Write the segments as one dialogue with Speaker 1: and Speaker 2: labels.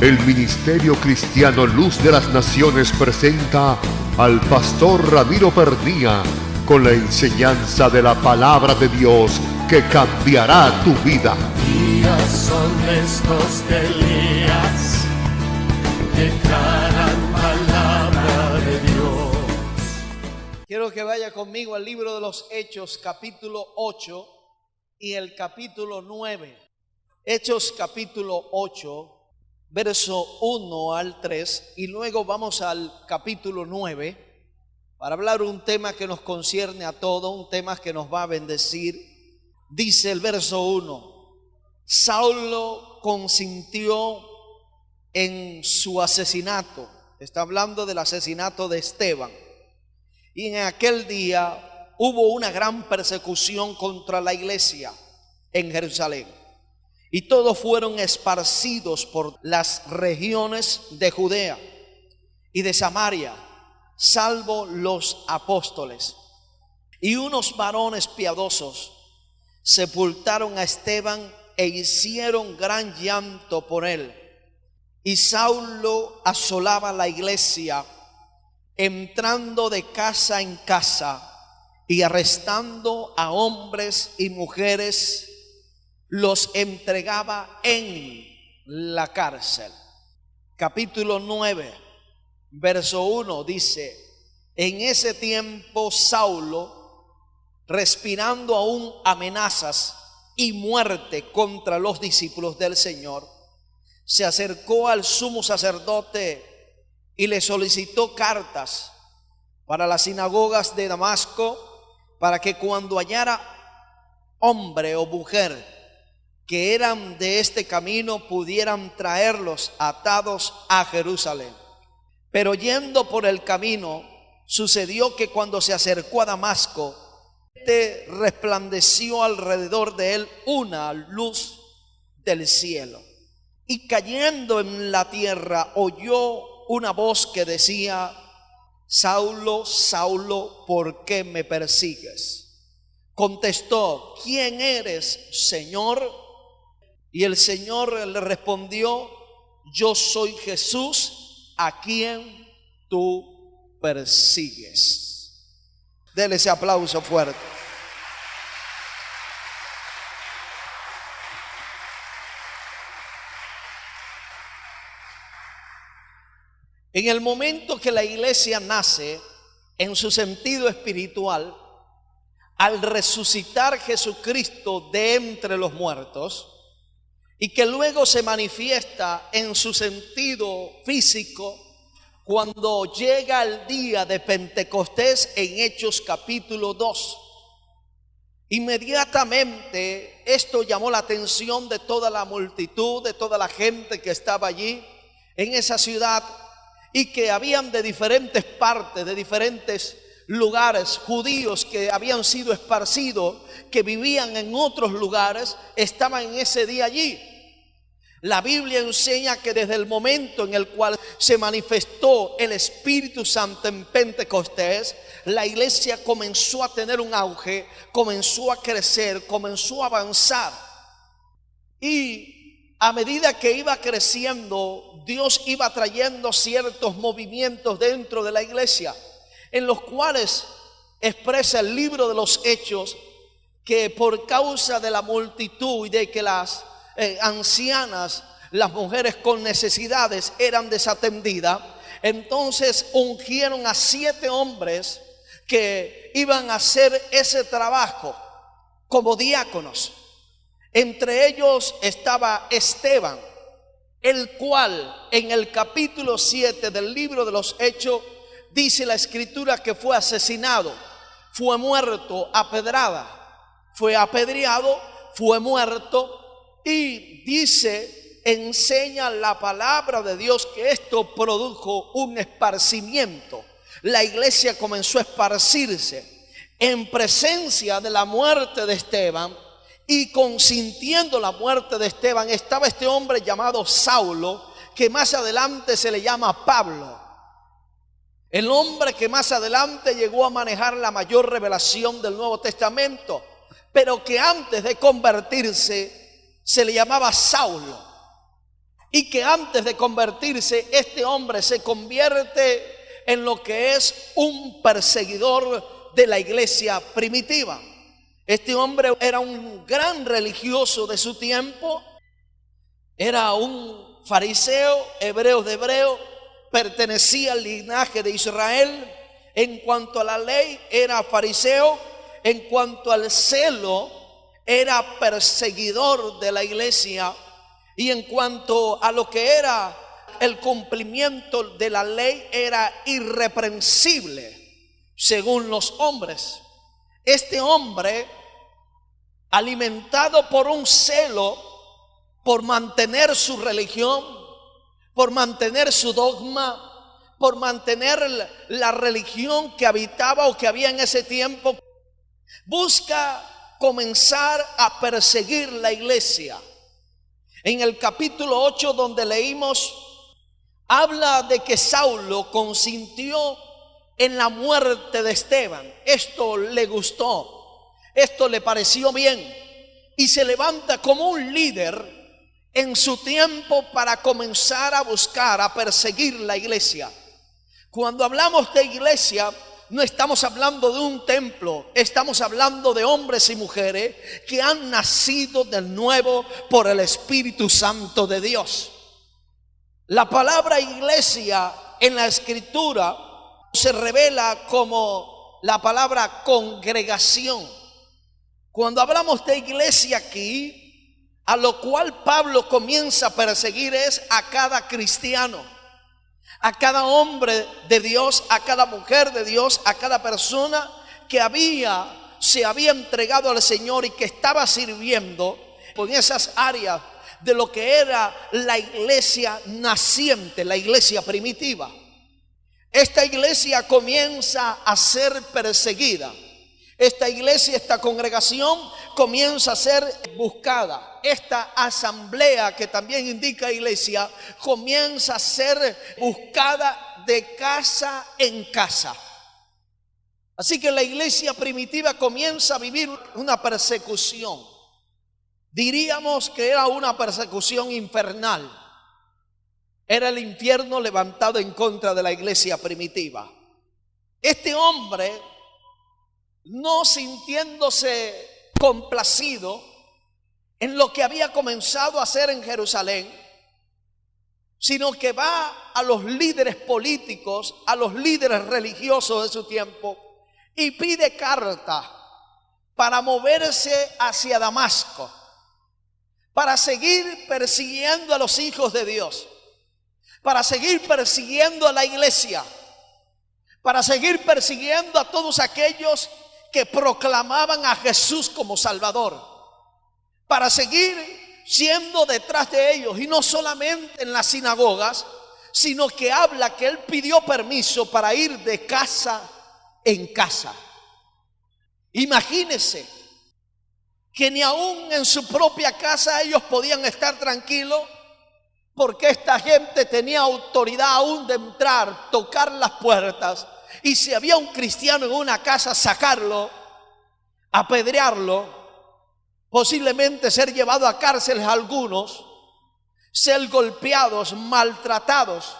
Speaker 1: El Ministerio Cristiano Luz de las Naciones presenta al pastor Ramiro Pernía con la enseñanza de la palabra de Dios que cambiará tu vida.
Speaker 2: Días son estos que Elías declaran palabra de Dios.
Speaker 3: Quiero que vaya conmigo al libro de los Hechos, capítulo 8 y el capítulo 9. Hechos capítulo 8, verso 1 al 3, y luego vamos al capítulo 9 para hablar un tema que nos concierne a todos, un tema que nos va a bendecir. Dice el verso 1: Saulo consintió en su asesinato. Está hablando del asesinato de Esteban. Y en aquel día hubo una gran persecución contra la iglesia en Jerusalén. Y todos fueron esparcidos por las regiones de Judea y de Samaria, salvo los apóstoles. Y unos varones piadosos sepultaron a Esteban e hicieron gran llanto por él. Y Saulo asolaba la iglesia, entrando de casa en casa y arrestando a hombres y mujeres, los entregaba en la cárcel. Capítulo 9, verso 1 dice: en ese tiempo Saulo, respirando aún amenazas y muerte contra los discípulos del Señor, se acercó al sumo sacerdote y le solicitó cartas para las sinagogas de Damasco, para que cuando hallara hombre o mujer que eran de este camino, pudieran traerlos atados a Jerusalén. Pero yendo por el camino, sucedió que cuando se acercó a Damasco, resplandeció alrededor de él una luz del cielo. Y cayendo en la tierra, oyó una voz que decía: Saulo, Saulo, ¿por qué me persigues? Contestó: ¿quién eres, Señor? Y el Señor le respondió: yo soy Jesús, a quien tú persigues. Dele ese aplauso fuerte. En el momento que la iglesia nace en su sentido espiritual, al resucitar Jesucristo de entre los muertos, y que luego se manifiesta en su sentido físico cuando llega el día de Pentecostés en Hechos capítulo 2. Inmediatamente esto llamó la atención de toda la multitud, de toda la gente que estaba allí en esa ciudad, y que habían de diferentes partes, de diferentes lugares, judíos que habían sido esparcidos, que vivían en otros lugares, estaban en ese día allí. La Biblia enseña que desde el momento en el cual se manifestó el Espíritu Santo en Pentecostés, la iglesia comenzó a tener un auge, comenzó a crecer, comenzó a avanzar. Y a medida que iba creciendo, Dios iba trayendo ciertos movimientos dentro de la iglesia, en los cuales expresa el libro de los Hechos que por causa de la multitud y de que las ancianas, las mujeres con necesidades eran desatendidas, entonces ungieron a 7 hombres que iban a hacer ese trabajo como diáconos. Entre ellos estaba Esteban, el cual en el capítulo 7 del libro de los Hechos dice la escritura que fue asesinado, fue muerto a pedrada, fue apedreado, fue muerto. Y dice, enseña la palabra de Dios que esto produjo un esparcimiento. La iglesia comenzó a esparcirse en presencia de la muerte de Esteban, y consintiendo la muerte de Esteban estaba este hombre llamado Saulo, que más adelante se le llama Pablo. El hombre que más adelante llegó a manejar la mayor revelación del Nuevo Testamento, pero que antes de convertirse se le llamaba Saulo. y que antes de convertirse, este hombre se convierte en lo que es un perseguidor de la iglesia primitiva. Este hombre era un gran religioso de su tiempo, era un fariseo, hebreo de hebreo, pertenecía al linaje de Israel. En cuanto a la ley, era fariseo. En cuanto al celo, era perseguidor de la iglesia. Y en cuanto a lo que era el cumplimiento de la ley, era irreprensible según los hombres. Este hombre, alimentado por un celo, por mantener su religión, por mantener su dogma, por mantener la religión que habitaba o que había en ese tiempo, busca comenzar a perseguir la iglesia. En el capítulo 8, donde leímos, habla de que Saulo consintió en la muerte de Esteban. Esto le gustó, esto le pareció bien, y se levanta como un líder en su tiempo para comenzar a buscar, a perseguir la iglesia. Cuando hablamos de iglesia, no estamos hablando de un templo, estamos hablando de hombres y mujeres que han nacido de nuevo por el Espíritu Santo de Dios. La palabra iglesia en la Escritura se revela como la palabra congregación. Cuando hablamos de iglesia aquí, a lo cual Pablo comienza a perseguir es a cada cristiano, a cada hombre de Dios, a cada mujer de Dios, a cada persona que se había entregado al Señor y que estaba sirviendo con esas áreas de lo que era la iglesia naciente, la iglesia primitiva. Esta iglesia comienza a ser perseguida. Esta iglesia, esta congregación comienza a ser buscada. Esta asamblea, que también indica iglesia, comienza a ser buscada de casa en casa. Así que la iglesia primitiva comienza a vivir una persecución. Diríamos que era una persecución infernal. Era el infierno levantado en contra de la iglesia primitiva. Este hombre, no sintiéndose complacido en lo que había comenzado a hacer en Jerusalén, sino que va a los líderes políticos, a los líderes religiosos de su tiempo, y pide carta para moverse hacia Damasco, para seguir persiguiendo a los hijos de Dios, para seguir persiguiendo a la iglesia, para seguir persiguiendo a todos aquellos que proclamaban a Jesús como Salvador, para seguir siendo detrás de ellos. Y no solamente en las sinagogas, sino que habla que él pidió permiso para ir de casa en casa. Imagínense que ni aún en su propia casa ellos podían estar tranquilos, porque esta gente tenía autoridad aún de entrar, tocar las puertas, y si había un cristiano en una casa, sacarlo, apedrearlo, posiblemente ser llevado a cárceles algunos, ser golpeados, maltratados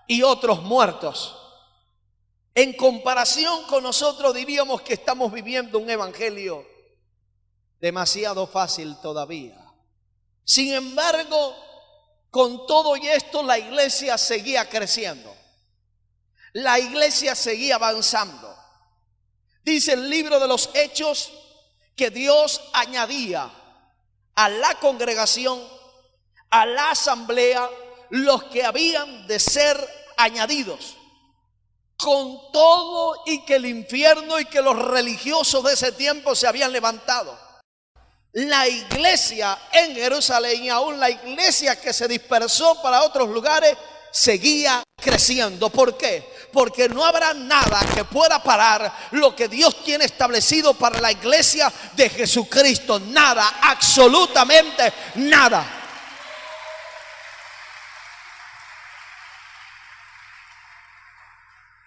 Speaker 3: y otros muertos. En comparación con nosotros diríamos que estamos viviendo un evangelio demasiado fácil todavía. Sin embargo, con todo y esto, la iglesia seguía creciendo. La iglesia seguía avanzando. Dice el libro de los Hechos que Dios añadía a la congregación, a la asamblea, los que habían de ser añadidos. Con todo y que el infierno y que los religiosos de ese tiempo se habían levantado, la iglesia en Jerusalén y aún la iglesia que se dispersó para otros lugares seguía creciendo. ¿Por qué? Porque no habrá nada que pueda parar lo que Dios tiene establecido para la iglesia de Jesucristo. Nada, absolutamente nada.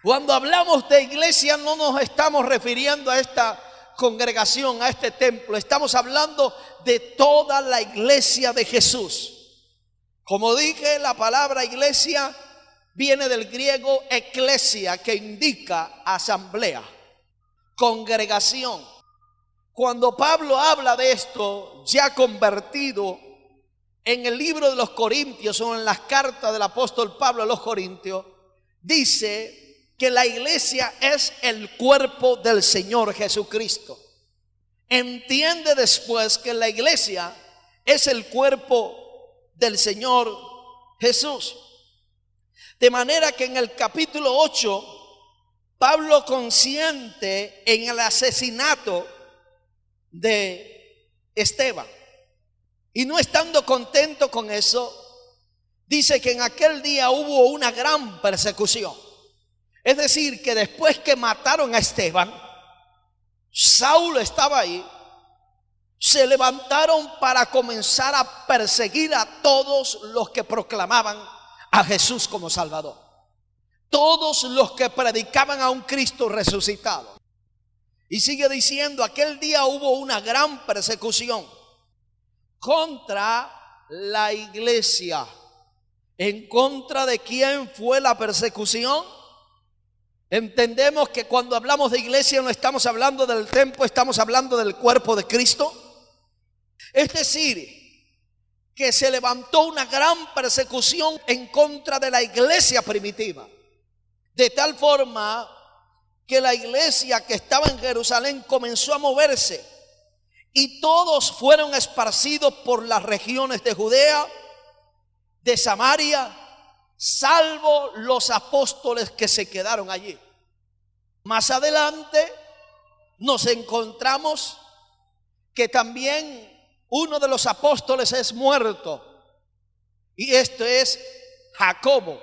Speaker 3: Cuando hablamos de iglesia no nos estamos refiriendo a esta congregación, a este templo. Estamos hablando de toda la iglesia de Jesús. Como dije, la palabra iglesia viene del griego eclesia, que indica asamblea, congregación. Cuando Pablo habla de esto, ya convertido, en el libro de los Corintios o en las cartas del apóstol Pablo a los Corintios, dice que la iglesia es el cuerpo del Señor Jesucristo. Entiende después que la iglesia es el cuerpo del Señor Jesús. De manera que en el capítulo 8, Pablo consiente en el asesinato de Esteban. Y no estando contento con eso, dice que en aquel día hubo una gran persecución. Es decir, que después que mataron a Esteban, Saulo estaba ahí, se levantaron para comenzar a perseguir a todos los que proclamaban a Jesús como Salvador. Todos los que predicaban a un Cristo resucitado. Y sigue diciendo, aquel día hubo una gran persecución contra la iglesia. ¿En contra de quién fue la persecución? Entendemos que cuando hablamos de iglesia no estamos hablando del templo, estamos hablando del cuerpo de Cristo. Es decir, que se levantó una gran persecución en contra de la iglesia primitiva. De tal forma que la iglesia que estaba en Jerusalén comenzó a moverse y todos fueron esparcidos por las regiones de Judea, de Samaria, salvo los apóstoles que se quedaron allí. Más adelante nos encontramos que también uno de los apóstoles es muerto, y esto es Jacobo,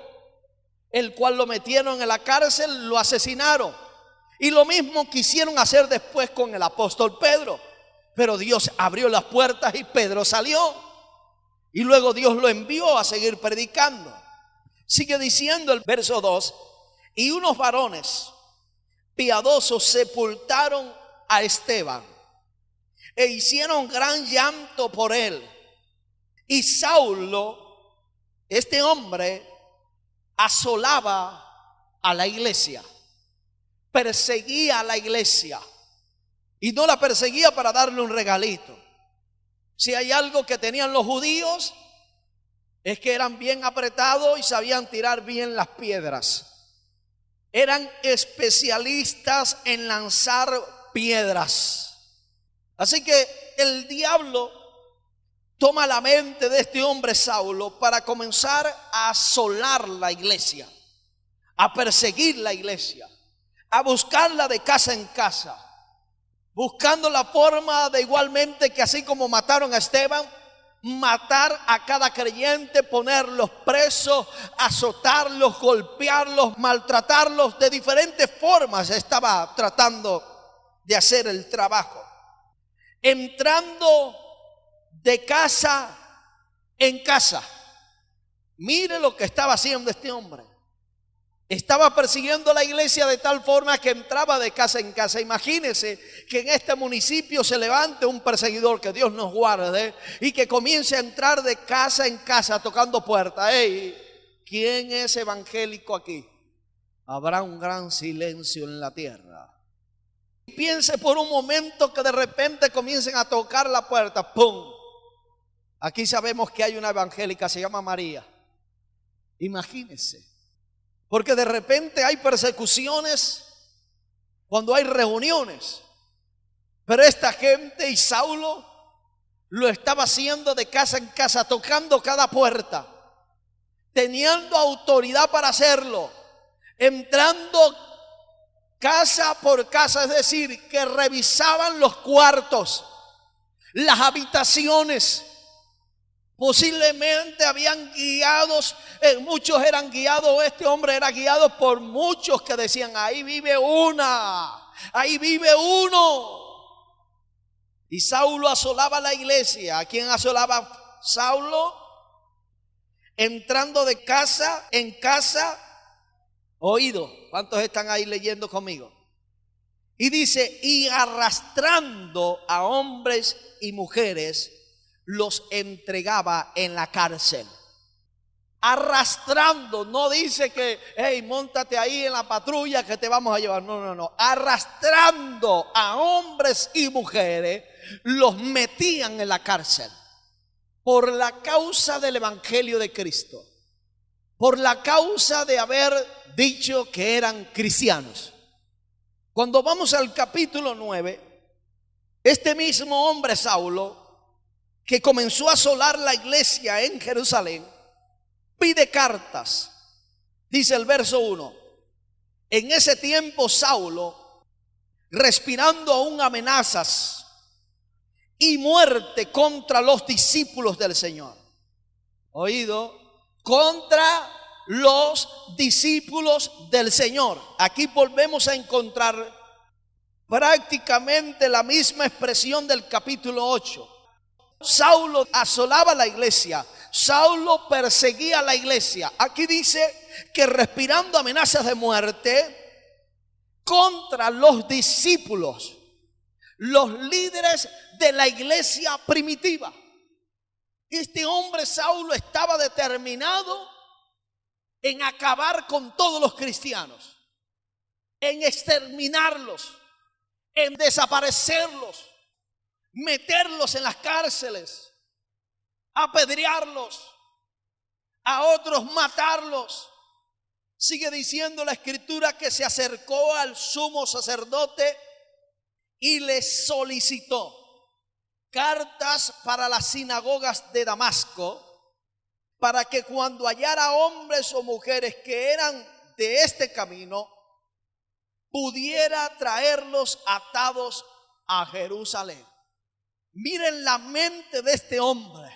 Speaker 3: el cual lo metieron en la cárcel, lo asesinaron, y lo mismo quisieron hacer después con el apóstol Pedro, pero Dios abrió las puertas y Pedro salió, y luego Dios lo envió a seguir predicando. Sigue diciendo el verso 2, y unos varones piadosos sepultaron a Esteban e hicieron gran llanto por él. Y Saulo, este hombre, asolaba a la iglesia, perseguía a la iglesia, y no la perseguía para darle un regalito. Si hay algo que tenían los judíos, es que eran bien apretados y sabían tirar bien las piedras. Eran especialistas en lanzar piedras. Así que el diablo toma la mente de este hombre Saulo para comenzar a asolar la iglesia, a perseguir la iglesia, a buscarla de casa en casa, buscando la forma de, igualmente que así como mataron a Esteban, matar a cada creyente, ponerlos presos, azotarlos, golpearlos, maltratarlos. De diferentes formas estaba tratando de hacer el trabajo, entrando de casa en casa. Mire lo que estaba haciendo este hombre. Estaba persiguiendo a la iglesia de tal forma que entraba de casa en casa. Imagínese que en este municipio se levante un perseguidor, que Dios nos guarde, y que comience a entrar de casa en casa tocando puertas. Hey, ¿quién es evangélico aquí? Habrá un gran silencio en la tierra. Piense por un momento que de repente comiencen a tocar la puerta. ¡Pum! Aquí sabemos que hay una evangélica, se llama María. Imagínese. Porque de repente hay persecuciones cuando hay reuniones. Pero esta gente y Saulo lo estaba haciendo de casa en casa, tocando cada puerta, teniendo autoridad para hacerlo, entrando casa por casa, es decir, que revisaban los cuartos, las habitaciones. Posiblemente habían guiados, muchos eran guiados, este hombre era guiado por muchos que decían, ahí vive una, ahí vive uno. Y Saulo asolaba la iglesia. ¿A quién asolaba Saulo? Entrando de casa en casa. Oído, ¿cuántos están ahí leyendo conmigo? Y dice, y arrastrando a hombres y mujeres, los entregaba en la cárcel. arrastrando. No dice que, hey, móntate ahí en la patrulla que te vamos a llevar. No, no, no. Arrastrando a hombres y mujeres, los metían en la cárcel por la causa del evangelio de Cristo, por la causa de haber dicho que eran cristianos. Cuando vamos al capítulo 9, este mismo hombre Saulo, que comenzó a asolar la iglesia en Jerusalén, pide cartas. Dice el verso 1: en ese tiempo Saulo, respirando aún amenazas y muerte contra los discípulos del Señor. Oído, contra los discípulos del Señor. Aquí volvemos a encontrar prácticamente la misma expresión del capítulo 8. Saulo asolaba la iglesia, Saulo perseguía la iglesia. Aquí dice que respirando amenazas de muerte contra los discípulos, los líderes de la iglesia primitiva. Este hombre Saulo estaba determinado en acabar con todos los cristianos, en exterminarlos, en desaparecerlos, meterlos en las cárceles, apedrearlos, a otros matarlos. Sigue diciendo la escritura que se acercó al sumo sacerdote y le solicitó cartas para las sinagogas de Damasco, para que cuando hallara hombres o mujeres que eran de este camino, pudiera traerlos atados a Jerusalén. Miren la mente de este hombre,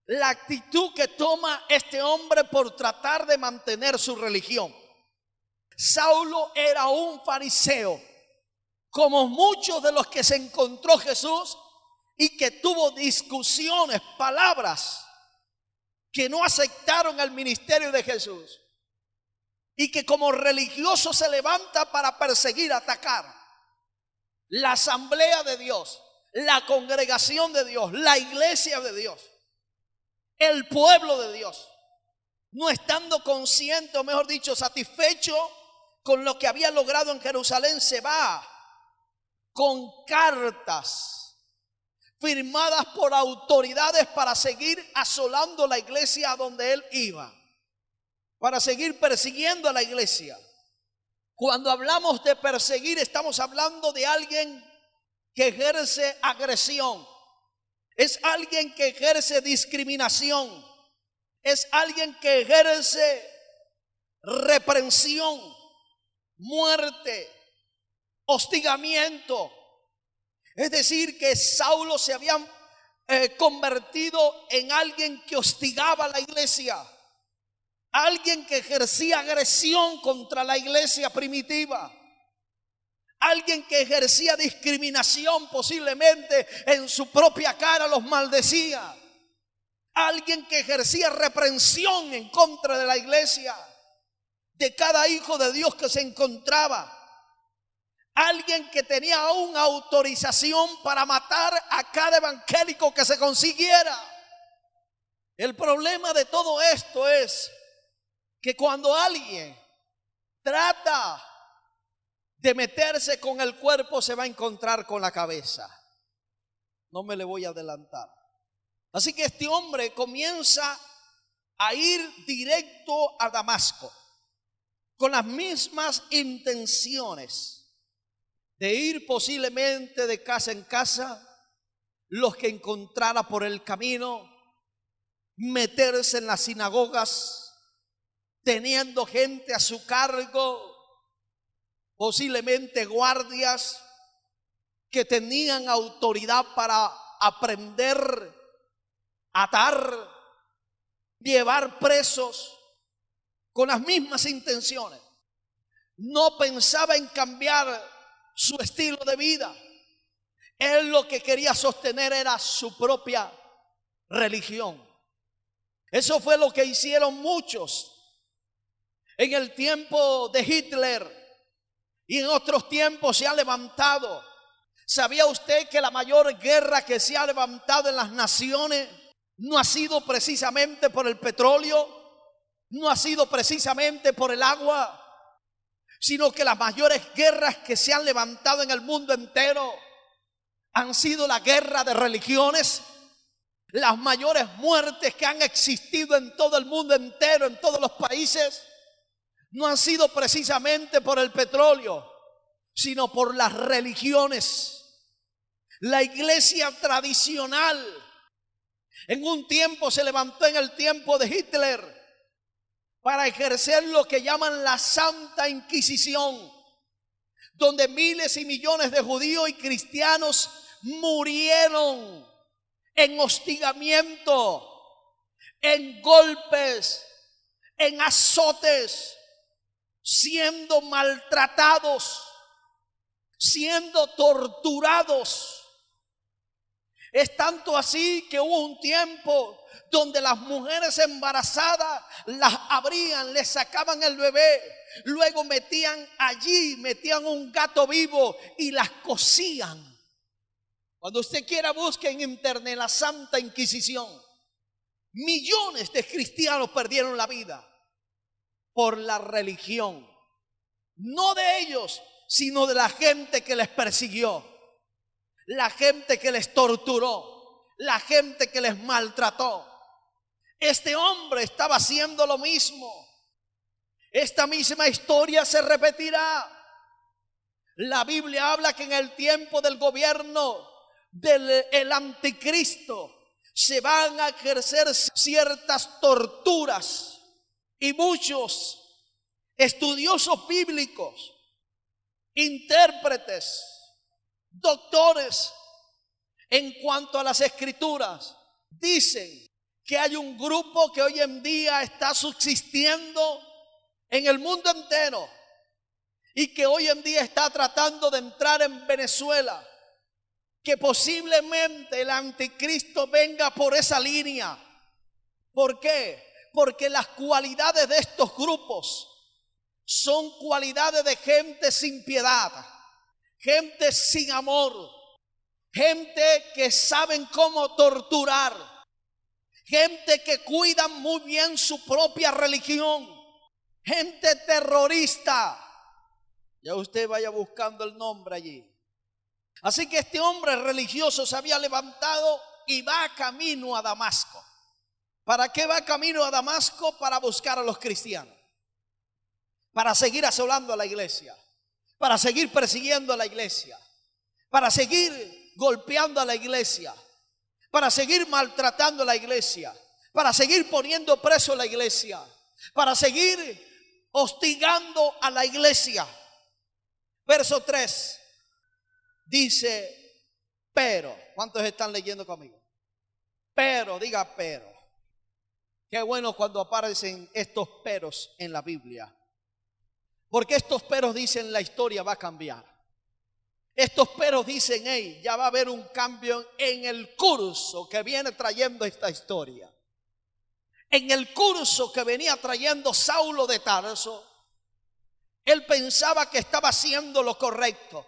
Speaker 3: la actitud que toma este hombre por tratar de mantener su religión. Saulo era un fariseo, como muchos de los que se encontró Jesús y que tuvo discusiones, palabras, que no aceptaron el ministerio de Jesús, y que como religioso se levanta para perseguir, atacar la asamblea de Dios, la congregación de Dios, la iglesia de Dios, el pueblo de Dios, no estando consciente, o mejor dicho, satisfecho con lo que había logrado en Jerusalén. Se va con cartas firmadas por autoridades para seguir asolando la iglesia a donde él iba, para seguir persiguiendo a la iglesia. Cuando hablamos de perseguir, estamos hablando de alguien que ejerce agresión, es alguien que ejerce discriminación, es alguien que ejerce reprensión, muerte, hostigamiento. Es decir, que Saulo se había convertido en alguien que hostigaba a la iglesia, alguien que ejercía agresión contra la iglesia primitiva, alguien que ejercía discriminación, posiblemente en su propia cara los maldecía, alguien que ejercía reprensión en contra de la iglesia, de cada hijo de Dios que se encontraba. Alguien que tenía aún autorización para matar a cada evangélico que se consiguiera. El problema de todo esto es que cuando alguien trata de meterse con el cuerpo, se va a encontrar con la cabeza. No me le voy a adelantar. Así que este hombre comienza a ir directo a Damasco con las mismas intenciones de ir posiblemente de casa en casa, los que encontrara por el camino, meterse en las sinagogas, teniendo gente a su cargo, posiblemente guardias que tenían autoridad para aprender, atar, llevar presos, con las mismas intenciones. No pensaba en cambiar su estilo de vida. Él lo que quería sostener era su propia religión. Eso fue lo que hicieron muchos en el tiempo de Hitler, y en otros tiempos se ha levantado. ¿Sabía usted que la mayor guerra que se ha levantado en las naciones no ha sido precisamente por el petróleo? no ha sido precisamente por el agua, sino que las mayores guerras que se han levantado en el mundo entero han sido la guerra de religiones. Las mayores muertes que han existido en todo el mundo entero, en todos los países, no han sido precisamente por el petróleo, sino por las religiones. La iglesia tradicional en un tiempo se levantó, en el tiempo de Hitler, para ejercer lo que llaman la Santa Inquisición, donde miles y millones de judíos y cristianos murieron en hostigamiento, en golpes, en azotes, siendo maltratados, siendo torturados. Es tanto así que hubo un tiempo donde las mujeres embarazadas las abrían, les sacaban el bebé, luego metían un gato vivo y las cocían. Cuando usted quiera, busque en internet la Santa Inquisición. Millones de cristianos perdieron la vida por la religión, no de ellos, sino de la gente que les persiguió, la gente que les torturó, la gente que les maltrató. Este hombre estaba haciendo lo mismo. Esta misma historia se repetirá. La Biblia habla que en el tiempo del gobierno del anticristo se van a ejercer ciertas torturas, y muchos estudiosos bíblicos, intérpretes, doctores en cuanto a las escrituras, dicen que hay un grupo que hoy en día está subsistiendo en el mundo entero y que hoy en día está tratando de entrar en Venezuela, que posiblemente el anticristo venga por esa línea. ¿Por qué? Porque las cualidades de estos grupos son cualidades de gente sin piedad, gente sin amor, gente que saben cómo torturar, gente que cuida muy bien su propia religión, gente terrorista. Ya usted vaya buscando el nombre allí. Así que este hombre religioso se había levantado y va camino a Damasco. ¿Para qué va camino a Damasco? Para buscar a los cristianos, para seguir asolando a la iglesia, para seguir persiguiendo a la iglesia, para seguir golpeando a la iglesia, para seguir maltratando a la iglesia, para seguir poniendo preso a la iglesia, para seguir hostigando a la iglesia. Verso 3 dice: pero. ¿Cuántos están leyendo conmigo? Pero, diga pero. Qué bueno cuando aparecen estos peros en la Biblia, porque estos peros dicen la historia va a cambiar. Estos peros dicen, hey, ya va a haber un cambio en el curso que viene trayendo esta historia. En el curso que venía trayendo Saulo de Tarso, él pensaba que estaba haciendo lo correcto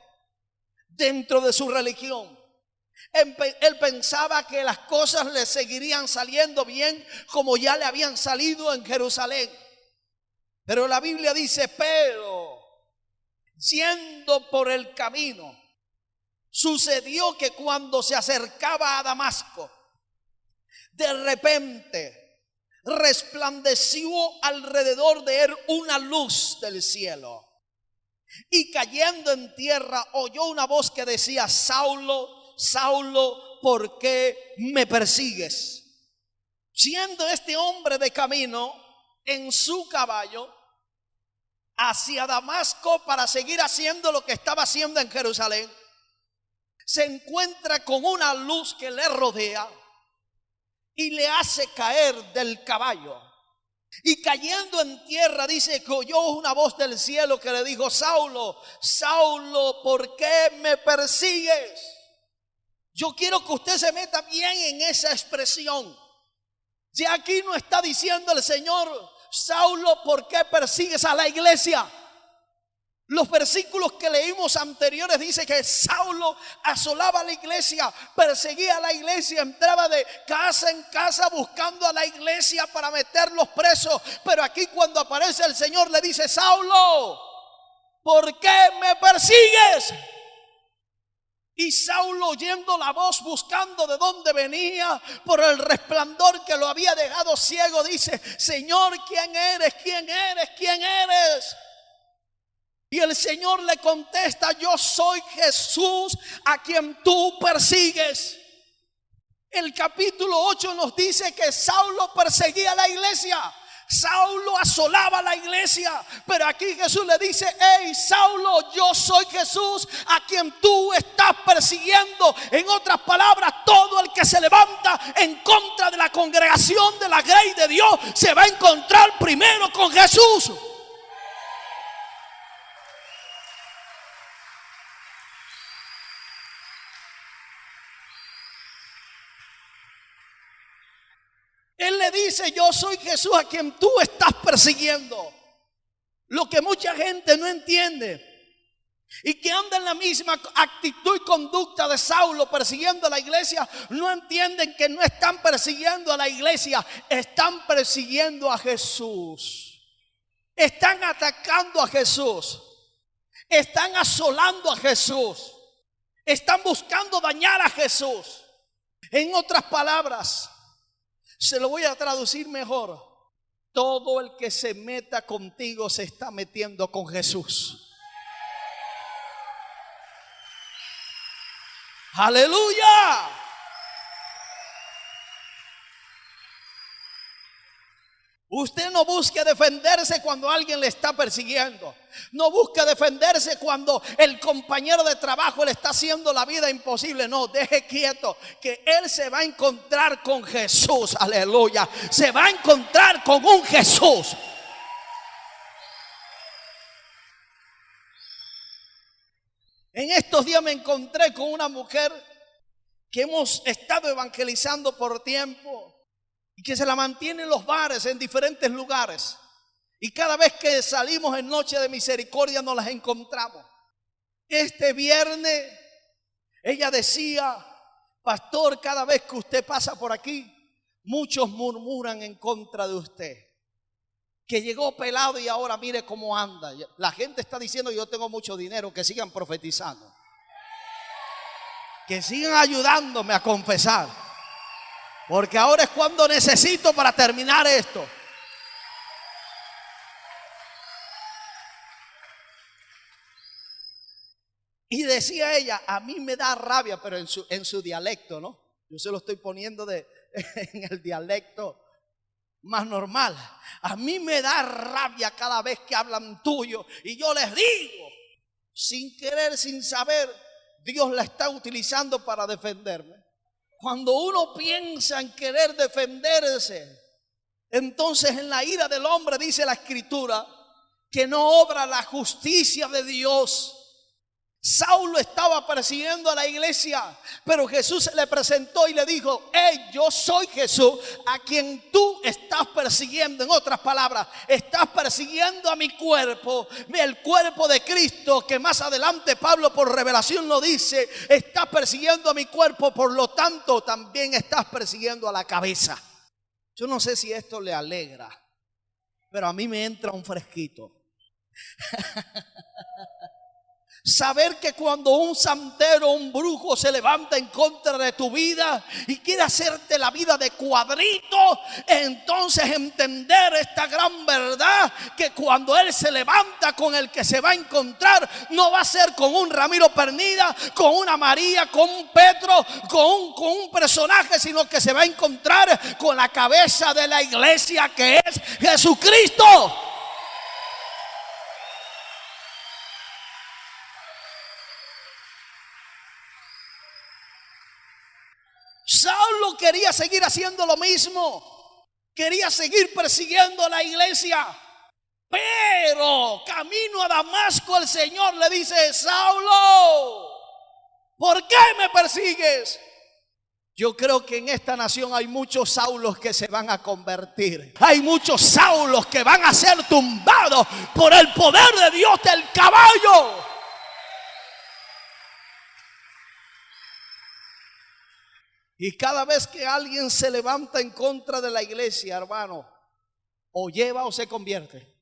Speaker 3: dentro de su religión. Él pensaba que las cosas le seguirían saliendo bien como ya le habían salido en Jerusalén. Pero la Biblia dice: pero yendo por el camino, sucedió que cuando se acercaba a Damasco, de repente resplandeció alrededor de él una luz del cielo. Y cayendo en tierra, oyó una voz que decía: Saulo, Saulo, ¿por qué me persigues? Siendo este hombre de camino en su caballo hacia Damasco para seguir haciendo lo que estaba haciendo en Jerusalén, se encuentra con una luz que le rodea y le hace caer del caballo. Y cayendo en tierra, dice que oyó una voz del cielo que le dijo: Saulo, Saulo, ¿por qué me persigues? Yo quiero que usted se meta bien en esa expresión. Si aquí no está diciendo el Señor: Saulo, ¿por qué persigues a la iglesia? Los versículos que leímos anteriores dice que Saulo asolaba la iglesia, perseguía a la iglesia, entraba de casa en casa buscando a la iglesia para meterlos presos. Pero aquí cuando aparece el Señor le dice: Saulo, ¿por qué me persigues? Y Saulo, oyendo la voz, buscando de dónde venía, por el resplandor que lo había dejado ciego, dice: Señor, ¿quién eres? ¿Quién eres? ¿Quién eres? Y el Señor le contesta: yo soy Jesús a quien tú persigues. El capítulo 8 nos dice que Saulo perseguía a la iglesia. Saulo asolaba la iglesia, pero aquí Jesús le dice: hey Saulo, yo soy Jesús a quien tú estás persiguiendo. En otras palabras, todo el que se levanta en contra de la congregación de la grey de Dios se va a encontrar primero con Jesús. Él le dice: yo soy Jesús a quien tú estás persiguiendo. Lo que mucha gente no entiende y que anda en la misma actitud y conducta de Saulo persiguiendo a la iglesia, no entienden que no están persiguiendo a la iglesia, están persiguiendo a Jesús. Están atacando a Jesús. Están asolando a Jesús. Están buscando dañar a Jesús. En otras palabras, se lo voy a traducir mejor: todo el que se meta contigo se está metiendo con Jesús. ¡Aleluya! Usted no busque defenderse cuando alguien le está persiguiendo. No busque defenderse cuando el compañero de trabajo le está haciendo la vida imposible. No, deje quieto, que él se va a encontrar con Jesús. Aleluya. Se va a encontrar con un Jesús. En estos días me encontré con una mujer que hemos estado evangelizando por tiempo y que se la mantiene en los bares, en diferentes lugares. Y cada vez que salimos en Noche de Misericordia nos las encontramos. Este viernes ella decía: pastor, cada vez que usted pasa por aquí, muchos murmuran en contra de usted. Que llegó pelado y ahora mire cómo anda. La gente está diciendo: yo tengo mucho dinero. Que sigan profetizando, que sigan ayudándome a confesar, porque ahora es cuando necesito para terminar esto. Y decía ella: a mí me da rabia, pero en su dialecto, ¿no? Yo se lo estoy poniendo en el dialecto más normal. A mí me da rabia cada vez que hablan tuyo. Y yo les digo, sin querer, sin saber, Dios la está utilizando para defenderme. Cuando uno piensa en querer defenderse, entonces en la ira del hombre dice la Escritura que no obra la justicia de Dios. Saulo estaba persiguiendo a la iglesia, pero Jesús se le presentó y le dijo: hey, yo soy Jesús a quien tú estás persiguiendo. En otras palabras, estás persiguiendo a mi cuerpo, el cuerpo de Cristo, que más adelante Pablo por revelación lo dice: estás persiguiendo a mi cuerpo, por lo tanto también estás persiguiendo a la cabeza. Yo no sé si esto le alegra, pero a mí me entra un fresquito. Saber que cuando un santero, un brujo se levanta en contra de tu vida y quiere hacerte la vida de cuadrito, entonces entender esta gran verdad, que cuando él se levanta, con el que se va a encontrar no va a ser con un Ramiro Pernida, con una María, con un Pedro, con un personaje, sino que se va a encontrar con la cabeza de la iglesia, que es Jesucristo. Saulo quería seguir haciendo lo mismo, quería seguir persiguiendo a la iglesia, pero camino a Damasco el Señor le dice: Saulo, ¿por qué me persigues? Yo creo que en esta nación hay muchos Saulos que se van a convertir. Hay muchos Saulos que van a ser tumbados por el poder de Dios del caballo. Y cada vez que alguien se levanta en contra de la iglesia, hermano, o lleva o se convierte.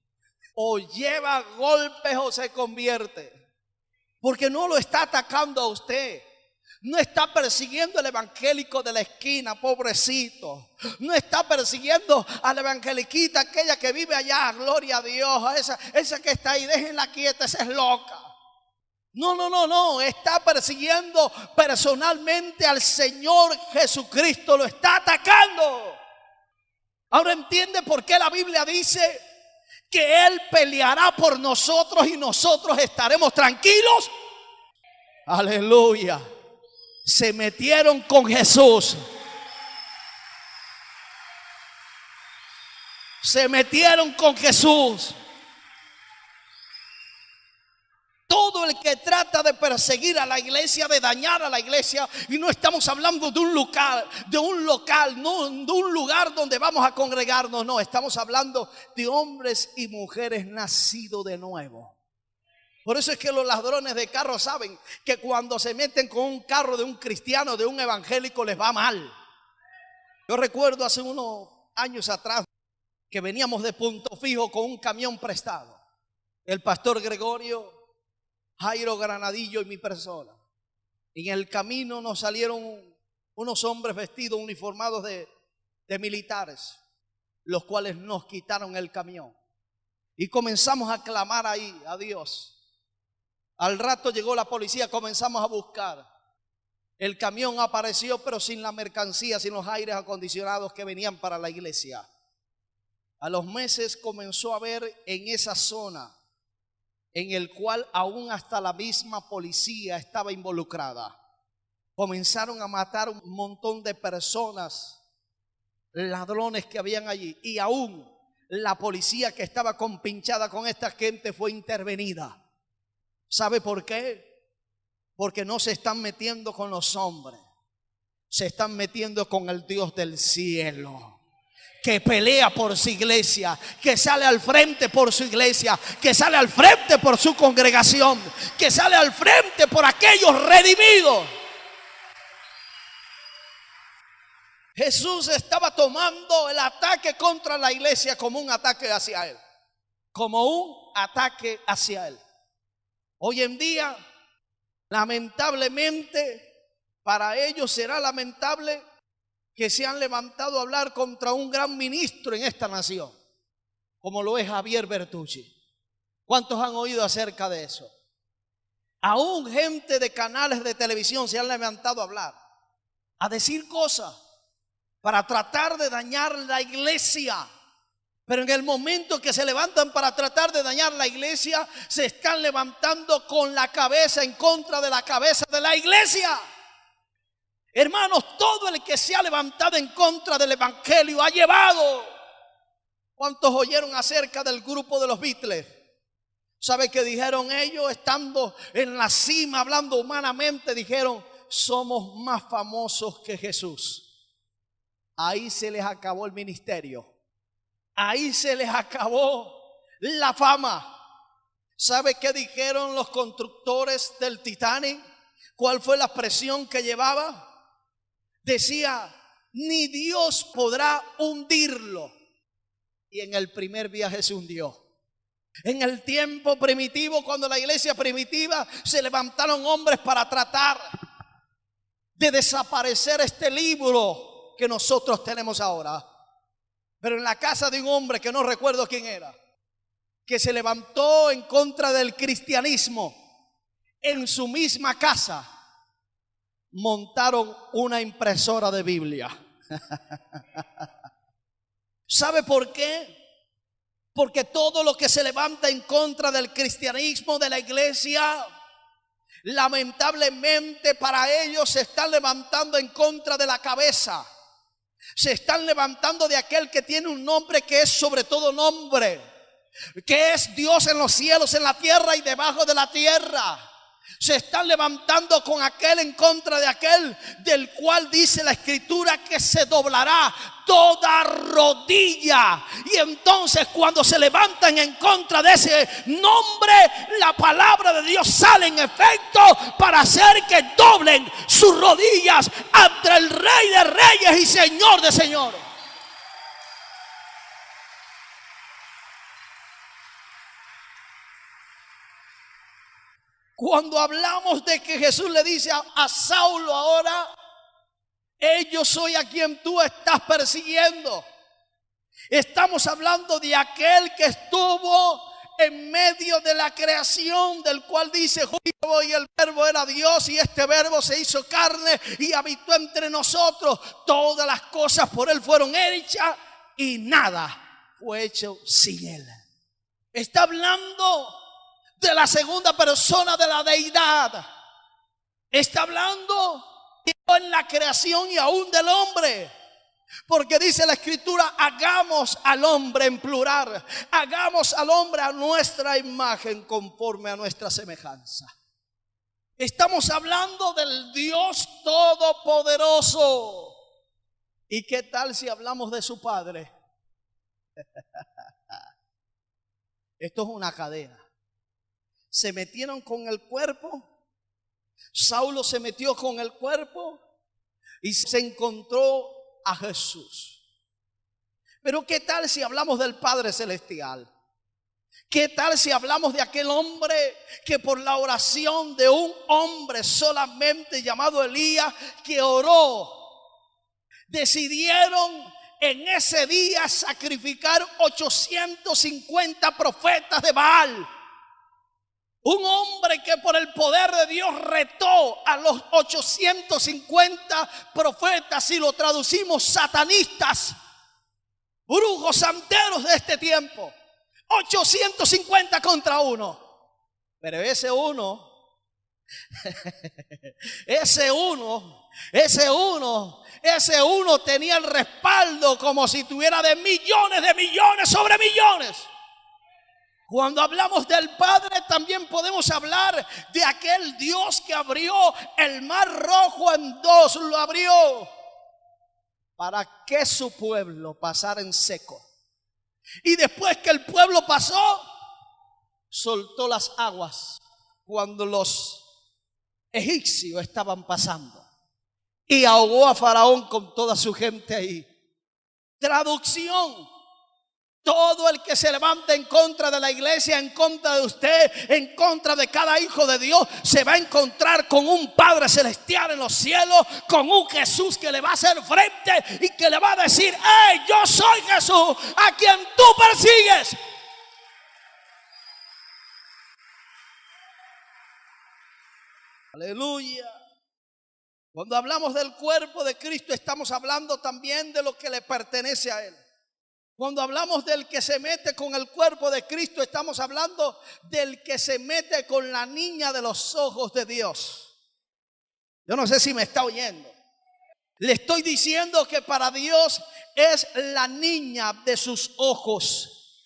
Speaker 3: O lleva golpes o se convierte. Porque no lo está atacando a usted. No está persiguiendo al evangélico de la esquina, pobrecito. No está persiguiendo a la evangeliquita, aquella que vive allá, gloria a Dios. Esa que está ahí, déjenla quieta, esa es loca. No. Está persiguiendo personalmente al Señor Jesucristo. Lo está atacando. Ahora entiende por qué la Biblia dice que Él peleará por nosotros y nosotros estaremos tranquilos. Aleluya. Se metieron con Jesús. Se metieron con Jesús. Todo el que trata de perseguir a la iglesia, de dañar a la iglesia, y no estamos hablando de un local, no de un lugar donde vamos a congregarnos, no, estamos hablando de hombres y mujeres nacidos de nuevo. Por eso es que los ladrones de carros saben que cuando se meten con un carro de un cristiano, de un evangélico, les va mal. Yo recuerdo hace unos años atrás que veníamos de Punto Fijo con un camión prestado. El pastor Gregorio, Jairo Granadillo y mi persona. En el camino nos salieron unos hombres vestidos, uniformados de militares, los cuales nos quitaron el camión. Y comenzamos a clamar ahí a Dios. Al rato llegó la policía, comenzamos a buscar. El camión apareció, pero sin la mercancía, sin los aires acondicionados que venían para la iglesia. A los meses comenzó a haber en esa zona, en el cual aún hasta la misma policía estaba involucrada. Comenzaron a matar un montón de personas, ladrones que habían allí. Y aún la policía que estaba compinchada con esta gente fue intervenida. ¿Sabe por qué? Porque no se están metiendo con los hombres. Se están metiendo con el Dios del cielo, que pelea por su iglesia, que sale al frente por su iglesia, que sale al frente por su congregación, que sale al frente por aquellos redimidos. Jesús estaba tomando el ataque contra la iglesia como un ataque hacia Él. Como un ataque hacia Él. Hoy en día, lamentablemente, para ellos será lamentable que se han levantado a hablar contra un gran ministro en esta nación, como lo es Javier Bertucci. ¿Cuántos han oído acerca de eso? Aún gente de canales de televisión se han levantado a hablar, a decir cosas para tratar de dañar la iglesia. Pero en el momento que se levantan para tratar de dañar la iglesia, se están levantando con la cabeza en contra de la cabeza de la iglesia. Hermanos, todo el que se ha levantado en contra del evangelio ha llevado. ¿Cuántos oyeron acerca del grupo de los Beatles? ¿Sabe qué dijeron ellos? Estando en la cima, hablando humanamente, dijeron: somos más famosos que Jesús. Ahí se les acabó el ministerio. Ahí se les acabó la fama. ¿Sabe qué dijeron los constructores del Titanic? ¿Cuál fue la expresión que llevaba? Decía: ni Dios podrá hundirlo. Y en el primer viaje se hundió. En el tiempo primitivo, cuando la iglesia primitiva, se levantaron hombres para tratar de desaparecer este libro que nosotros tenemos ahora. Pero en la casa de un hombre que no recuerdo quién era, que se levantó en contra del cristianismo, en su misma casa montaron una impresora de Biblia. ¿Sabe por qué? Porque todo lo que se levanta en contra del cristianismo, de la iglesia, lamentablemente para ellos se están levantando en contra de la cabeza. Se están levantando de aquel que tiene un nombre que es sobre todo nombre, que es Dios en los cielos, en la tierra y debajo de la tierra. Se están levantando con aquel en contra de aquel, del cual dice la Escritura que se doblará toda rodilla. Y entonces cuando se levantan en contra de ese nombre, la palabra de Dios sale en efecto para hacer que doblen sus rodillas ante el Rey de Reyes y Señor de Señores. Cuando hablamos de que Jesús le dice a Saulo ahora, yo soy a quien tú estás persiguiendo. Estamos hablando de aquel que estuvo en medio de la creación, del cual dice y el verbo era Dios y este verbo se hizo carne y habitó entre nosotros. Todas las cosas por él fueron hechas y nada fue hecho sin él. Está hablando de la segunda persona de la deidad. Está hablando en la creación y aún del hombre. Porque dice la Escritura, hagamos al hombre en plural. Hagamos al hombre a nuestra imagen conforme a nuestra semejanza. Estamos hablando del Dios Todopoderoso. ¿Y qué tal si hablamos de su Padre? Esto es una cadena. Se metieron con el cuerpo. Saulo se metió con el cuerpo y se encontró a Jesús. Pero ¿qué tal si hablamos del Padre Celestial? ¿Qué tal si hablamos de aquel hombre que por la oración de un hombre solamente llamado Elías, que oró, decidieron en ese día sacrificar 850 profetas de Baal? Un hombre que por el poder de Dios retó a los 850 profetas, si lo traducimos, satanistas, brujos santeros de este tiempo. 850 contra uno. Pero ese uno tenía el respaldo como si tuviera de millones sobre millones. Cuando hablamos del Padre, también podemos hablar de aquel Dios que abrió el mar rojo en dos, lo abrió para que su pueblo pasara en seco. Y después que el pueblo pasó, soltó las aguas cuando los egipcios estaban pasando y ahogó a Faraón con toda su gente ahí. Traducción: todo el que se levanta en contra de la iglesia, en contra de usted, en contra de cada hijo de Dios, se va a encontrar con un Padre Celestial en los cielos, con un Jesús que le va a hacer frente y que le va a decir: ¡hey, yo soy Jesús a quien tú persigues! Aleluya. Cuando hablamos del cuerpo de Cristo, estamos hablando también de lo que le pertenece a Él. Cuando hablamos del que se mete con el cuerpo de Cristo, estamos hablando del que se mete con la niña de los ojos de Dios. Yo no sé si me está oyendo. Le estoy diciendo que para Dios es la niña de sus ojos.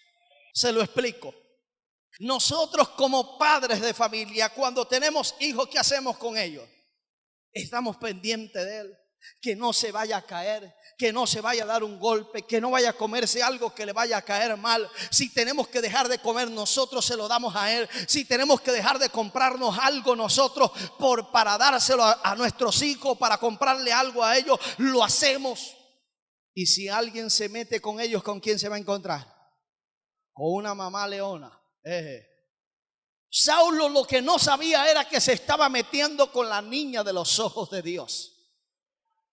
Speaker 3: Se lo explico. Nosotros como padres de familia, cuando tenemos hijos, ¿qué hacemos con ellos? Estamos pendientes de él, que no se vaya a caer, que no se vaya a dar un golpe, que no vaya a comerse algo que le vaya a caer mal. Si tenemos que dejar de comer, nosotros se lo damos a él. Si tenemos que dejar de comprarnos algo nosotros para dárselo a nuestros hijos, para comprarle algo a ellos, lo hacemos. Y si alguien se mete con ellos, ¿con quién se va a encontrar? Con una mamá leona. Saulo lo que no sabía era que se estaba metiendo con la niña de los ojos de Dios.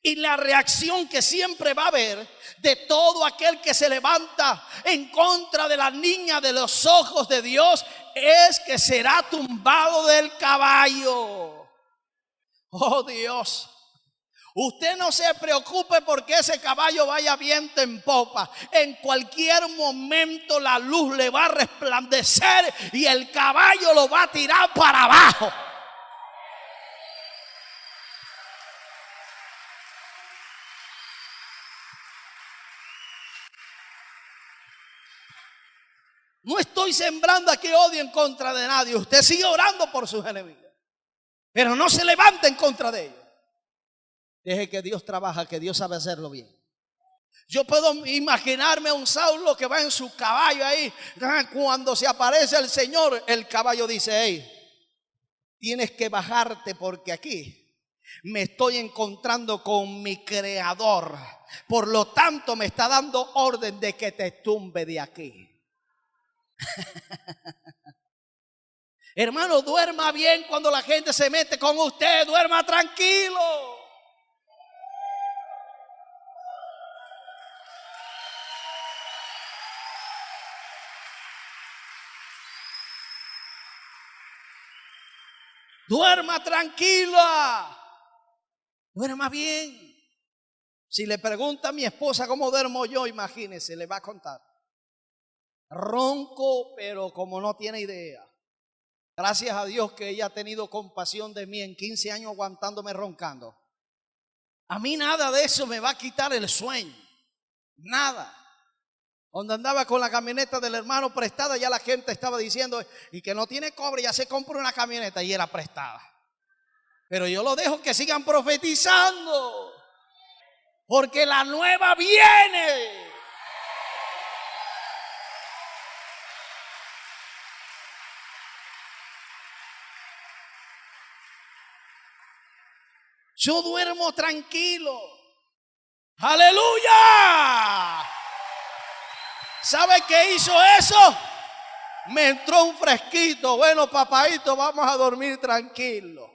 Speaker 3: Y la reacción que siempre va a haber de todo aquel que se levanta en contra de la niña de los ojos de Dios es que será tumbado del caballo. Oh Dios, usted no se preocupe porque ese caballo vaya viento en popa. En cualquier momento la luz le va a resplandecer y el caballo lo va a tirar para abajo. No estoy sembrando aquí odio en contra de nadie. Usted sigue orando por sus enemigos. pero no se levante en contra de ellos. Deje que Dios trabaja, que Dios sabe hacerlo bien. Yo puedo imaginarme a un Saulo que va en su caballo ahí. Cuando se aparece el Señor, el caballo dice: hey, tienes que bajarte porque aquí me estoy encontrando con mi Creador. Por lo tanto, me está dando orden de que te tumbe de aquí. Hermano, duerma bien cuando la gente se mete con usted. Duerma tranquilo. Duerma tranquila. Duerma bien. Si le pregunta a mi esposa cómo duermo yo, imagínese, le va a contar. Ronco, pero como no tiene idea. Gracias a Dios que ella ha tenido compasión de mí en 15 años aguantándome roncando. A mí nada de eso me va a quitar el sueño. Nada. Cuando andaba con la camioneta del hermano prestada, ya la gente estaba diciendo: y que no tiene cobre, ya se compró una camioneta, y era prestada. Pero yo lo dejo que sigan profetizando, porque la nueva viene. Yo duermo tranquilo. ¡Aleluya! ¿Sabe qué hizo eso? Me entró un fresquito. Bueno, papaito, vamos a dormir tranquilo.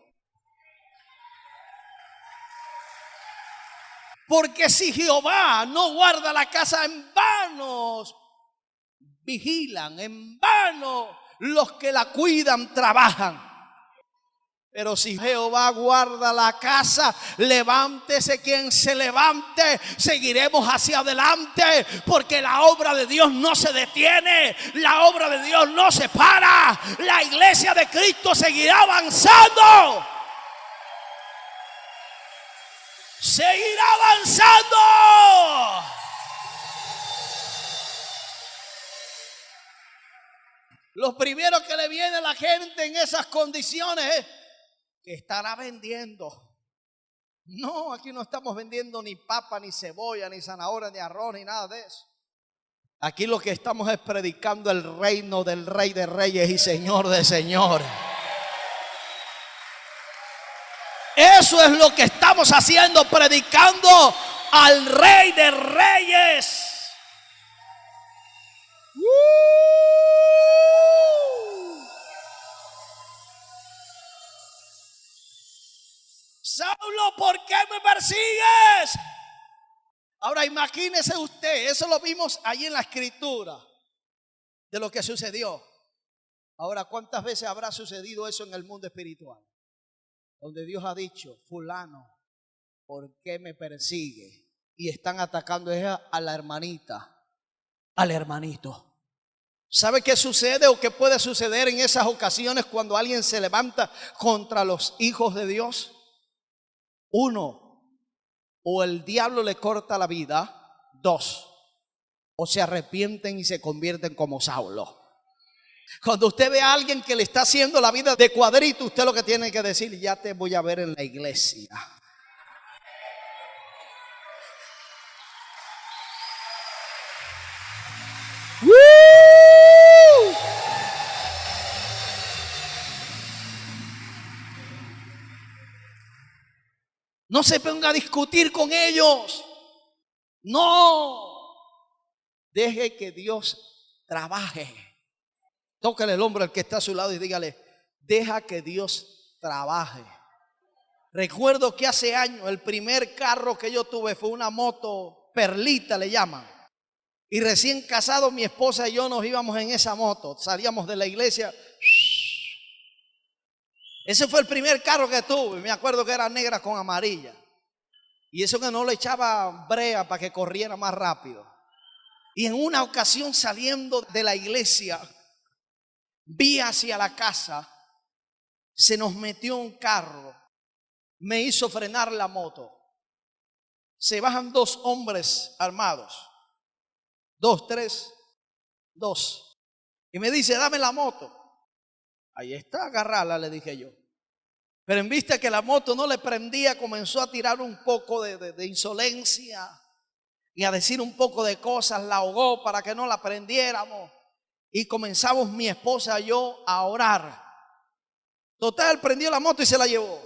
Speaker 3: Porque si Jehová no guarda la casa, en vano vigilan, en vano los que la cuidan trabajan. Pero si Jehová guarda la casa, levántese quien se levante, seguiremos hacia adelante, porque la obra de Dios no se detiene, la obra de Dios no se para, la iglesia de Cristo seguirá avanzando. Seguirá avanzando. Lo primero que le viene a la gente en esas condiciones es que estará vendiendo. No, aquí no estamos vendiendo ni papa, ni cebolla, ni zanahoria, ni arroz, ni nada de eso. Aquí lo que estamos es predicando el reino del Rey de Reyes y Señor de Señores. Eso es lo que estamos haciendo, predicando al Rey de Reyes. Saulo, ¿por qué me persigues? Ahora imagínese usted, eso lo vimos allí en la escritura de lo que sucedió. Ahora, ¿cuántas veces habrá sucedido eso en el mundo espiritual? Donde Dios ha dicho: fulano, ¿por qué me persigue? Y están atacando a la hermanita, al hermanito. ¿Sabe qué sucede o qué puede suceder en esas ocasiones cuando alguien se levanta contra los hijos de Dios? Uno, o el diablo le corta la vida. Dos, o se arrepienten y se convierten como Saulo. Cuando usted ve a alguien que le está haciendo la vida de cuadrito, usted lo que tiene que decir: ya te voy a ver en la iglesia. No se ponga a discutir con ellos. No. Deje que Dios trabaje. Tócale el hombro al que está a su lado y dígale: deja que Dios trabaje. Recuerdo que hace años el primer carro que yo tuve fue una moto Perlita, le llaman. Y recién casados mi esposa y yo nos íbamos en esa moto. Salíamos de la iglesia. Ese fue el primer carro que tuve. Me acuerdo que era negra con amarilla. Y eso que no le echaba brea para que corriera más rápido. Y en una ocasión, saliendo de la iglesia, vi hacia la casa, se nos metió un carro, me hizo frenar la moto. Se bajan dos hombres armados, 2, 3, 2, y me dice: dame la moto. Ahí está, agárrala, le dije yo. Pero en vista que la moto no le prendía, comenzó a tirar un poco de insolencia y a decir un poco de cosas. La ahogó para que no la prendiéramos. Y comenzamos mi esposa y yo a orar. Total, prendió la moto y se la llevó.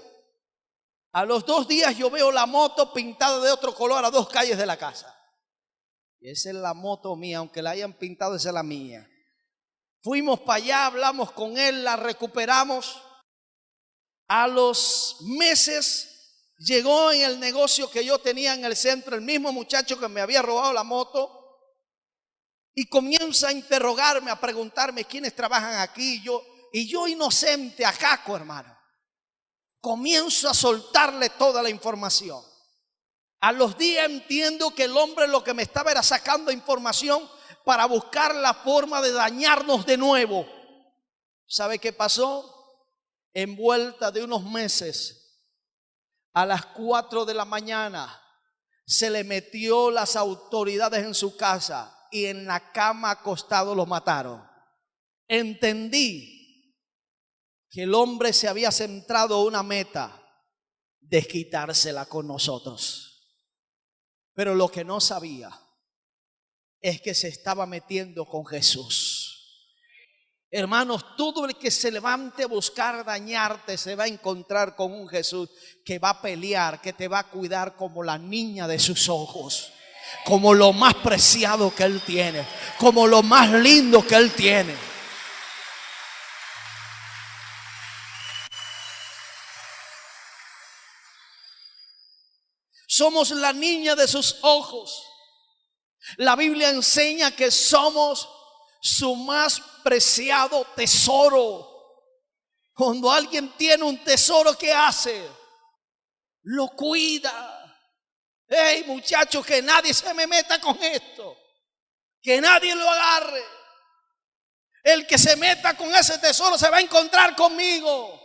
Speaker 3: A los 2 días yo veo la moto pintada de otro color a 2 calles de la casa. Y esa es la moto mía, aunque la hayan pintado, esa es la mía. Fuimos para allá, hablamos con él, la recuperamos. A los meses llegó en el negocio que yo tenía en el centro el mismo muchacho que me había robado la moto y comienza a interrogarme, a preguntarme quiénes trabajan aquí. Y yo inocente, acaco, hermano, comienzo a soltarle toda la información. A los días entiendo que el hombre lo que me estaba era sacando información para buscar la forma de dañarnos de nuevo. ¿Sabe qué pasó? En vuelta de unos meses, a las 4 de la mañana, se le metió las autoridades en su casa y en la cama acostado lo mataron. Entendí que el hombre se había centrado en una meta, desquitársela con nosotros. Pero lo que no sabía es que se estaba metiendo con Jesús. Hermanos, todo el que se levante a buscar dañarte se va a encontrar con un Jesús que va a pelear, que te va a cuidar como la niña de sus ojos, como lo más preciado que Él tiene, como lo más lindo que Él tiene. Somos la niña de sus ojos. La Biblia enseña que somos su más preciado tesoro. Cuando alguien tiene un tesoro, ¿qué hace? Lo cuida. Hey, muchachos, que nadie se me meta con esto, que nadie lo agarre. El que se meta con ese tesoro se va a encontrar conmigo.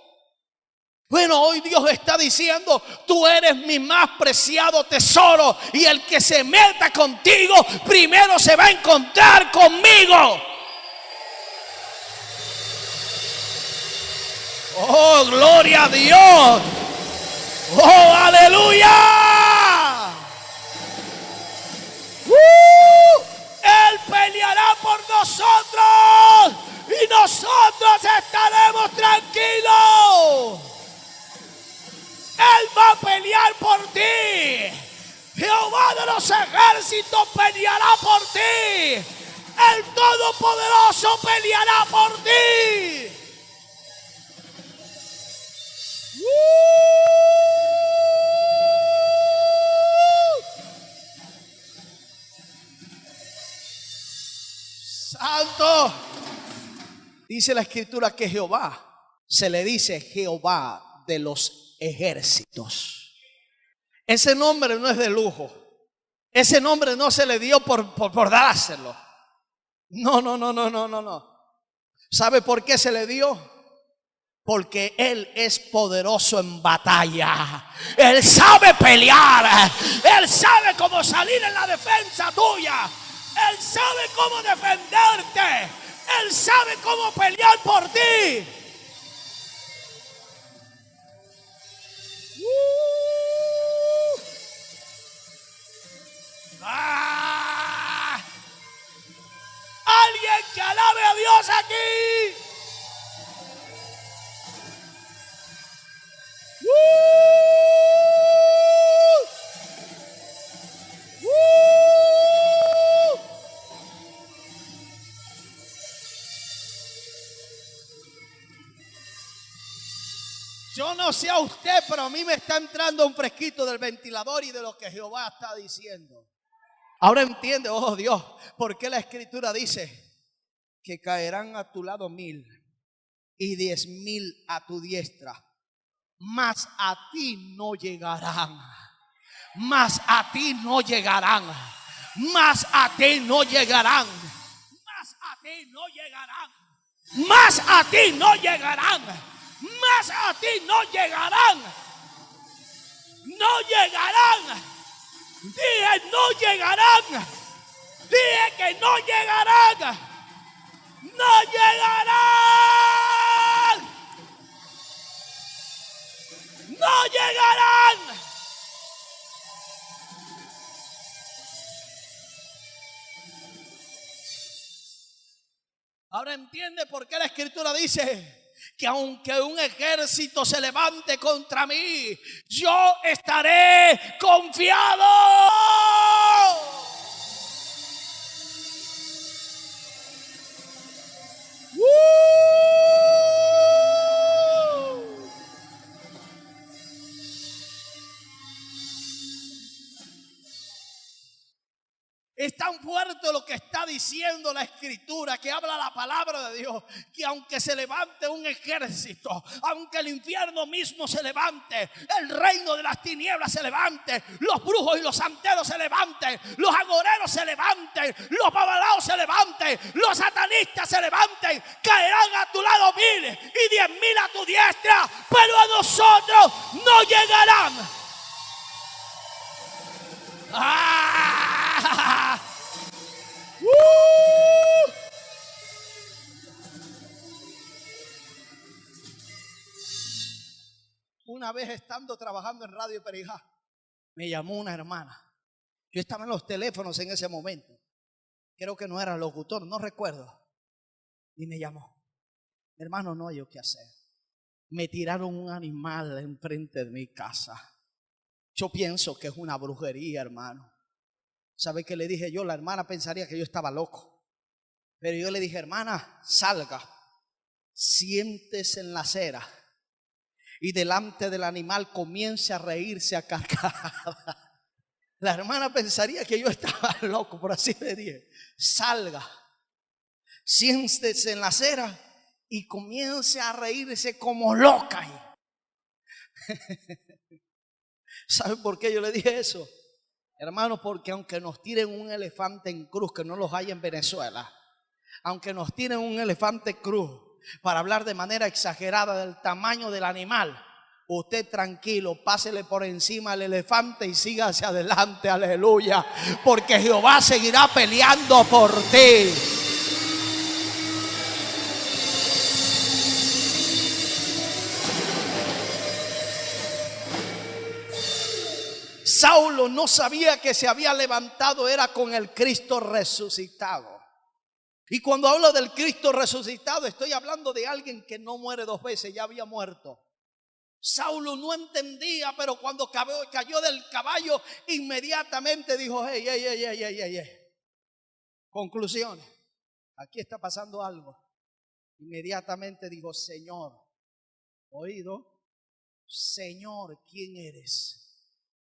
Speaker 3: Bueno, hoy Dios está diciendo: tú eres mi más preciado tesoro, y el que se meta contigo primero se va a encontrar conmigo. Oh, gloria a Dios. Oh, aleluya. Él peleará por nosotros y nosotros estaremos tranquilos. Él va a pelear por ti. Jehová de los ejércitos peleará por ti. El Todopoderoso peleará por ti. Santo. Dice la escritura que Jehová, se le dice Jehová de los ejércitos. Ese nombre no es de lujo. Ese nombre no se le dio por dárselo. No. ¿Sabe por qué se le dio? Porque Él es poderoso en batalla. Él sabe pelear. Él sabe cómo salir en la defensa tuya. Él sabe cómo defenderte. Él sabe cómo pelear por ti. Alguien que alabe a Dios aquí. Yo no sé a usted, pero a mí me está entrando un fresquito del ventilador y de lo que Jehová está diciendo. Ahora entiende, oh Dios, por qué la escritura dice que caerán a tu lado 1000 y 10,000 a tu diestra, mas a ti no llegarán. Mas a ti no llegarán. Mas a ti no llegarán. Mas a ti no llegarán. Mas a ti no llegarán. Mas a ti no llegarán. No llegarán. Dije no llegarán. Dije que no llegarán. No llegarán. Ahora entiende por qué la Escritura dice que aunque un ejército se levante contra mí, yo estaré confiado. Es tan fuerte lo que está diciendo la Escritura, que habla la palabra de Dios, que aunque se levante un ejército, aunque el infierno mismo se levante, el reino de las tinieblas se levante, los brujos y los santeros se levanten, los agoreros se levanten, los babalaos se levanten, los satanistas se levanten, caerán a tu lado 1000 y 10,000 a tu diestra, pero a nosotros no llegarán. Una vez estando trabajando en Radio Perijá, me llamó una hermana. Yo estaba en los teléfonos en ese momento. Creo que no era locutor, no recuerdo. Y me llamó. Hermano, no hay qué hacer. Me tiraron un animal enfrente de mi casa. Yo pienso que es una brujería, hermano. ¿Sabe qué le dije yo? La hermana pensaría que yo estaba loco. Pero yo le dije, hermana, salga, siéntese en la acera y delante del animal comience a reírse a carcajadas. La hermana pensaría que yo estaba loco, por así le dije, salga, siéntese en la acera y comience a reírse como loca. ¿Sabe por qué yo le dije eso? Hermanos, porque aunque nos tiren un elefante en cruz, que no los hay en Venezuela, aunque nos tiren un elefante en cruz, para hablar de manera exagerada del tamaño del animal, usted tranquilo, pásele por encima al elefante y siga hacia adelante, aleluya, porque Jehová seguirá peleando por ti. Saulo no sabía que se había levantado, era con el Cristo resucitado. Y cuando hablo del Cristo resucitado, estoy hablando de alguien que no muere 2 veces, ya había muerto. Saulo no entendía, pero cuando cayó del caballo, inmediatamente dijo, hey. Conclusiones. Aquí está pasando algo. Inmediatamente dijo, Señor, oído, Señor, ¿quién eres?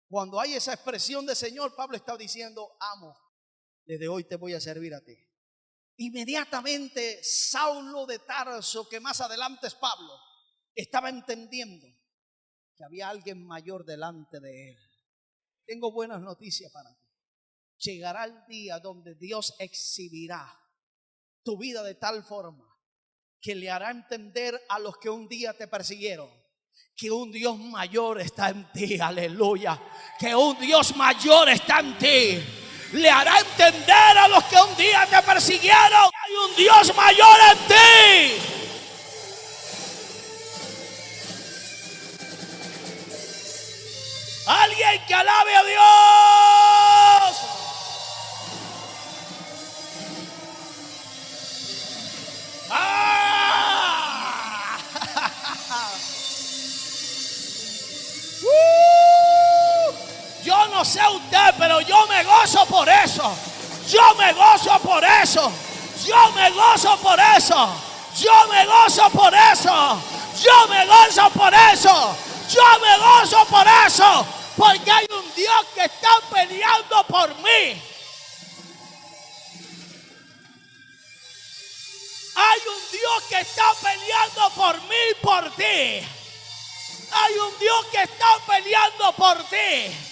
Speaker 3: Cuando hay esa expresión de Señor, Pablo está diciendo, amo, desde hoy te voy a servir a ti. Inmediatamente Saulo de Tarso, que más adelante es Pablo, estaba entendiendo que había alguien mayor delante de él. Tengo buenas noticias para ti. Llegará el día donde Dios exhibirá tu vida de tal forma que le hará entender a los que un día te persiguieron que un Dios mayor está en ti, aleluya, que un Dios mayor está en ti. Le hará entender a los que un día te persiguieron que hay un Dios mayor en ti. Alguien que alabe a Dios. Yo no sé usted, pero yo me gozo por eso. Yo me gozo por eso. Yo me gozo por eso. Yo me gozo por eso. Yo me gozo por eso. Yo me gozo por eso. Porque hay un Dios que está peleando por mí. Hay un Dios que está peleando por mí y por ti. Hay un Dios que está peleando por ti.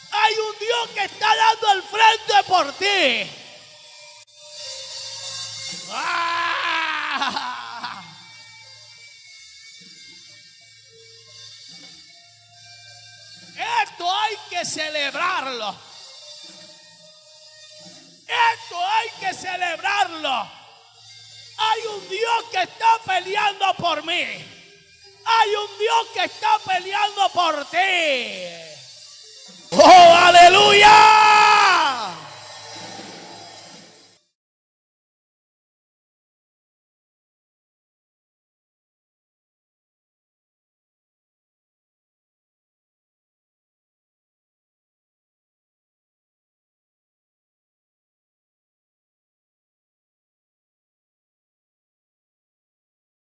Speaker 3: Hay un Dios que está dando el frente por ti. Esto hay que celebrarlo. Esto hay que celebrarlo. Hay un Dios que está peleando por mí. Hay un Dios que está peleando por ti. ¡Oh, aleluya!